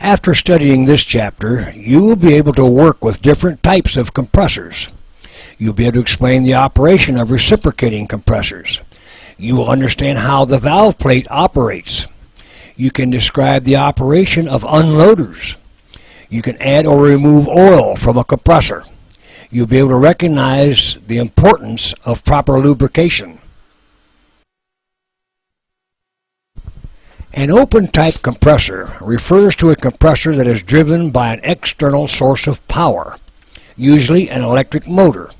After studying this chapter, you will be able to work with different types of compressors. You'll be able to explain the operation of reciprocating compressors. You will understand how the valve plate operates. You can describe the operation of unloaders. You can add or remove oil from a compressor. You'll be able to recognize the importance of proper lubrication. An open-type compressor refers to a compressor that is driven by an external source of power, usually an electric motor.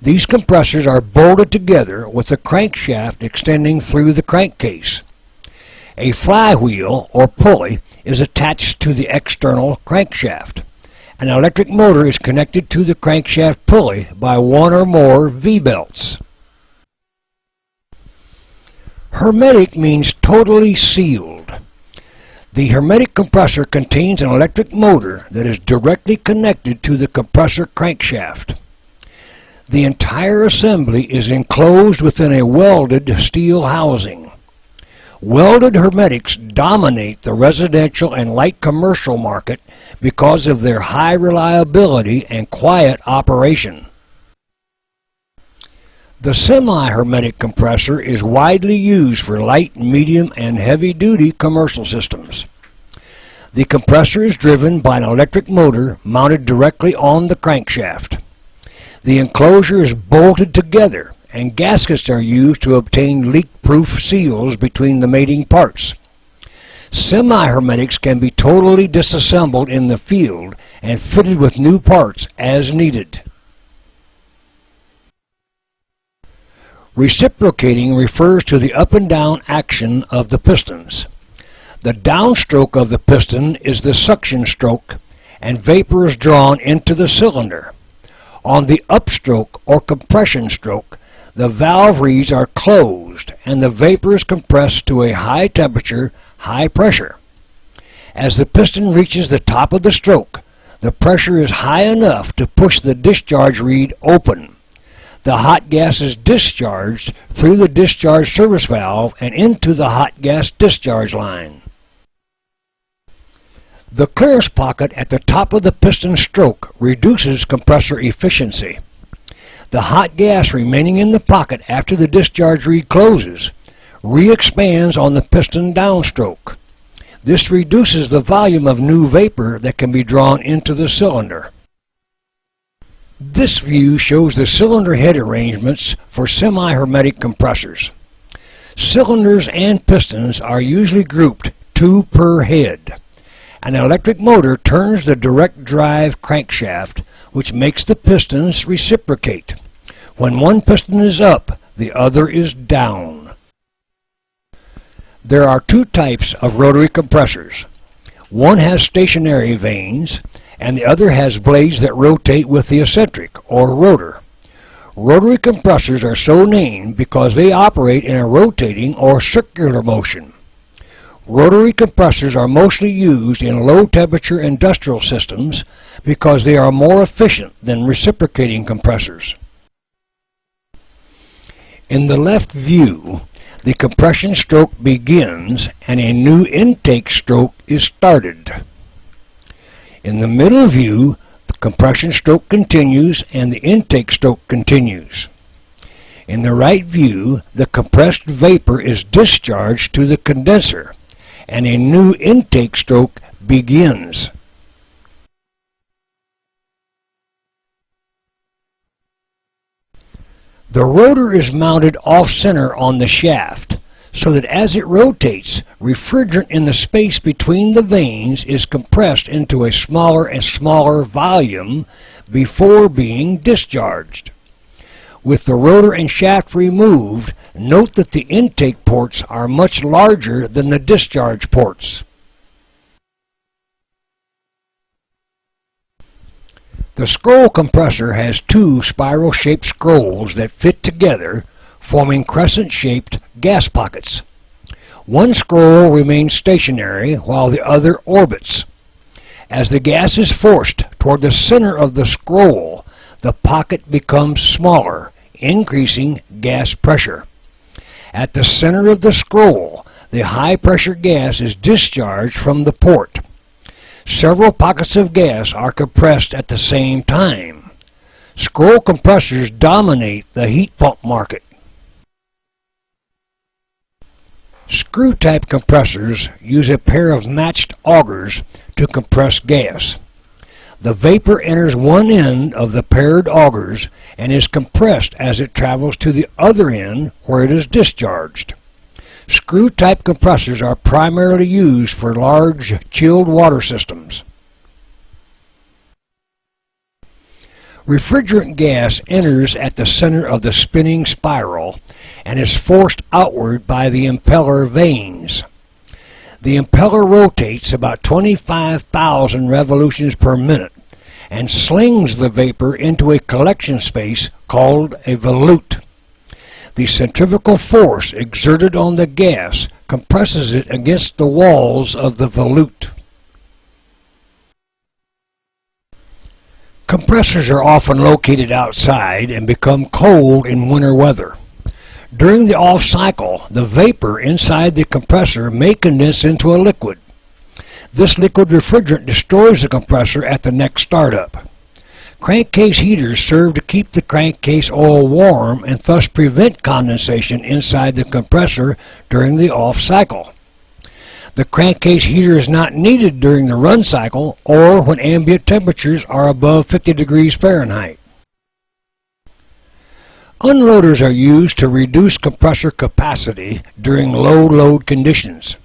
These compressors are bolted together with a crankshaft extending through the crankcase. A flywheel or pulley is attached to the external crankshaft. An electric motor is connected to the crankshaft pulley by one or more V-belts. Hermetic means totally sealed. The hermetic compressor contains an electric motor that is directly connected to the compressor crankshaft. The entire assembly is enclosed within a welded steel housing. Welded hermetics dominate the residential and light commercial market because of their high reliability and quiet operation. The semi-hermetic compressor is widely used for light, medium, and heavy-duty commercial systems. The compressor is driven by an electric motor mounted directly on the crankshaft. The enclosure is bolted together, and gaskets are used to obtain leak-proof seals between the mating parts. Semi-hermetics can be totally disassembled in the field and fitted with new parts as needed. Reciprocating refers to the up and down action of the pistons. The downstroke of the piston is the suction stroke, and vapor is drawn into the cylinder. On the upstroke or compression stroke, the valve reeds are closed and the vapor is compressed to a high temperature, high pressure. As the piston reaches the top of the stroke, the pressure is high enough to push the discharge reed open. The hot gas is discharged through the discharge service valve and into the hot gas discharge line. The clearance pocket at the top of the piston stroke reduces compressor efficiency. The hot gas remaining in the pocket after the discharge reed closes re-expands on the piston downstroke. This reduces the volume of new vapor that can be drawn into the cylinder. This view shows the cylinder head arrangements for semi-hermetic compressors. Cylinders and pistons are usually grouped 2 per head. An electric motor turns the direct drive crankshaft, which makes the pistons reciprocate. When one piston is up, the other is down. There are 2 types of rotary compressors. One has stationary vanes, and the other has blades that rotate with the eccentric, or rotor. Rotary compressors are so named because they operate in a rotating or circular motion. Rotary compressors are mostly used in low-temperature industrial systems because they are more efficient than reciprocating compressors. In the left view, the compression stroke begins and a new intake stroke is started. In the middle view, the compression stroke continues and the intake stroke continues. In the right view, the compressed vapor is discharged to the condenser and a new intake stroke begins. The rotor is mounted off-center on the shaft, so that as it rotates, refrigerant in the space between the vanes is compressed into a smaller and smaller volume before being discharged. With the rotor and shaft removed, note that the intake ports are much larger than the discharge ports. The scroll compressor has 2 spiral-shaped scrolls that fit together, forming crescent-shaped gas pockets. One scroll remains stationary while the other orbits. As the gas is forced toward the center of the scroll, the pocket becomes smaller, increasing gas pressure. At the center of the scroll, the high-pressure gas is discharged from the port. Several pockets of gas are compressed at the same time. Scroll compressors dominate the heat pump market. Screw-type compressors use a pair of matched augers to compress gas. The vapor enters one end of the paired augers and is compressed as it travels to the other end where it is discharged. Screw-type compressors are primarily used for large chilled water systems. Refrigerant gas enters at the center of the spinning spiral and is forced outward by the impeller vanes. The impeller rotates about 25,000 revolutions per minute and slings the vapor into a collection space called a volute. The centrifugal force exerted on the gas compresses it against the walls of the volute. Compressors are often located outside and become cold in winter weather. During the off cycle, the vapor inside the compressor may condense into a liquid. This liquid refrigerant destroys the compressor at the next startup. Crankcase heaters serve to keep the crankcase oil warm and thus prevent condensation inside the compressor during the off cycle. The crankcase heater is not needed during the run cycle or when ambient temperatures are above 50 degrees Fahrenheit. Unloaders are used to reduce compressor capacity during low load conditions.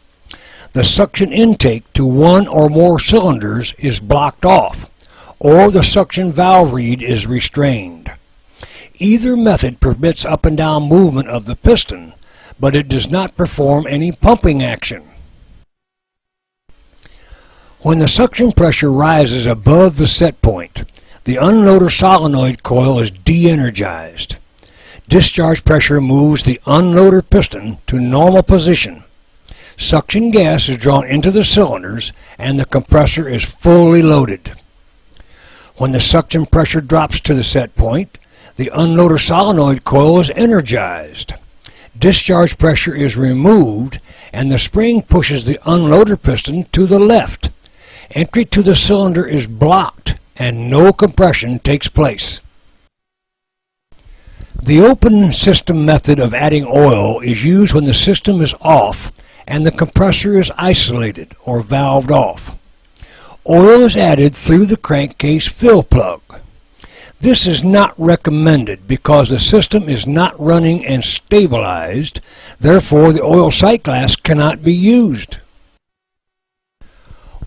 The suction intake to one or more cylinders is blocked off, or the suction valve reed is restrained. Either method permits up and down movement of the piston, but it does not perform any pumping action. When the suction pressure rises above the set point, the unloader solenoid coil is de-energized. Discharge pressure moves the unloader piston to normal position. Suction gas is drawn into the cylinders and the compressor is fully loaded. When the suction pressure drops to the set point, the unloader solenoid coil is energized. Discharge pressure is removed and the spring pushes the unloader piston to the left. Entry to the cylinder is blocked and no compression takes place. The open system method of adding oil is used when the system is off and the compressor is isolated or valved off. Oil is added through the crankcase fill plug. This is not recommended because the system is not running and stabilized, therefore the oil sight glass cannot be used.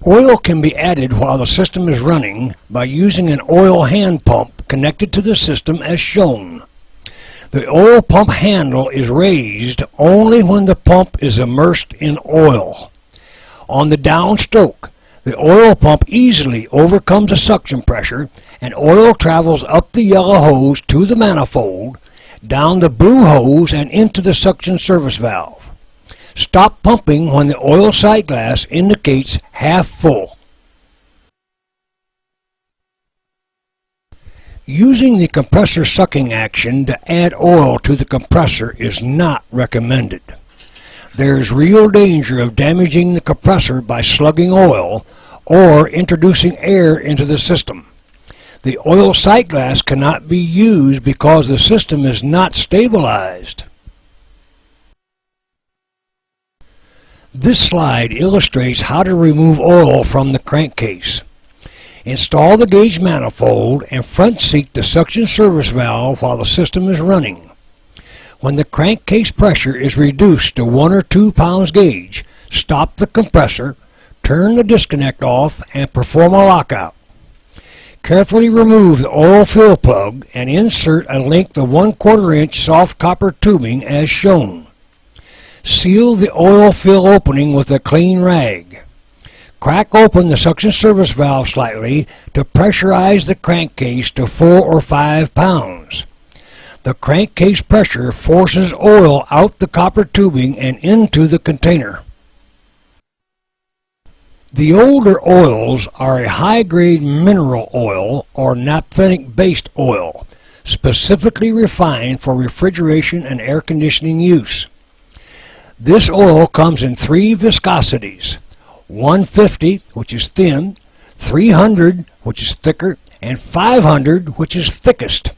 Oil can be added while the system is running by using an oil hand pump connected to the system as shown. The oil pump handle is raised only when the pump is immersed in oil. On the downstroke, the oil pump easily overcomes the suction pressure and oil travels up the yellow hose to the manifold, down the blue hose and into the suction service valve. Stop pumping when the oil sight glass indicates half full. Using the compressor sucking action to add oil to the compressor is not recommended. There is real danger of damaging the compressor by slugging oil or introducing air into the system. The oil sight glass cannot be used because the system is not stabilized. This slide illustrates how to remove oil from the crankcase. Install the gauge manifold and front seat the suction service valve while the system is running. When the crankcase pressure is reduced to 1 or 2 pounds gauge, stop the compressor, turn the disconnect off, and perform a lockout. Carefully remove the oil fill plug and insert a length of 1/4 inch soft copper tubing as shown. Seal the oil fill opening with a clean rag. Crack open the suction service valve slightly to pressurize the crankcase to 4 or 5 pounds. The crankcase pressure forces oil out the copper tubing and into the container. The older oils are a high-grade mineral oil or naphthenic-based oil, specifically refined for refrigeration and air conditioning use. This oil comes in 3 viscosities: 150, which is thin, 300, which is thicker, and 500, which is thickest.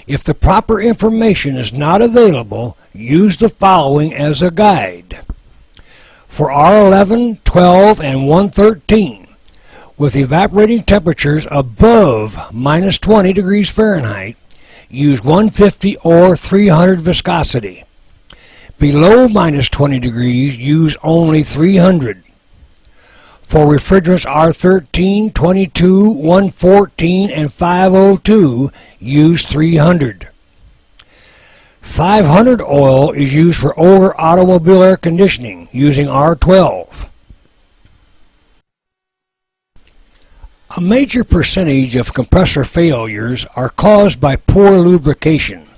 If the proper information is not available, use the following as a guide. For R11, 12, and 113, with evaporating temperatures above minus 20 degrees Fahrenheit, use 150 or 300 viscosity. Below minus 20 degrees, use only 300. For refrigerants R13, 22, 114, and 502, use 300. 500 oil is used for older automobile air conditioning, using R12. A major percentage of compressor failures are caused by poor lubrication.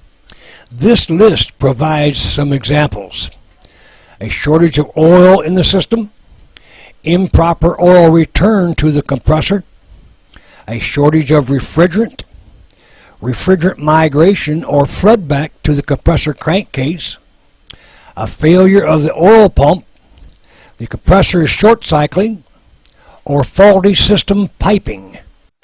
This list provides some examples. A shortage of oil in the system, improper oil return to the compressor, a shortage of refrigerant, refrigerant migration or floodback to the compressor crankcase, a failure of the oil pump, the compressor is short cycling, or faulty system piping.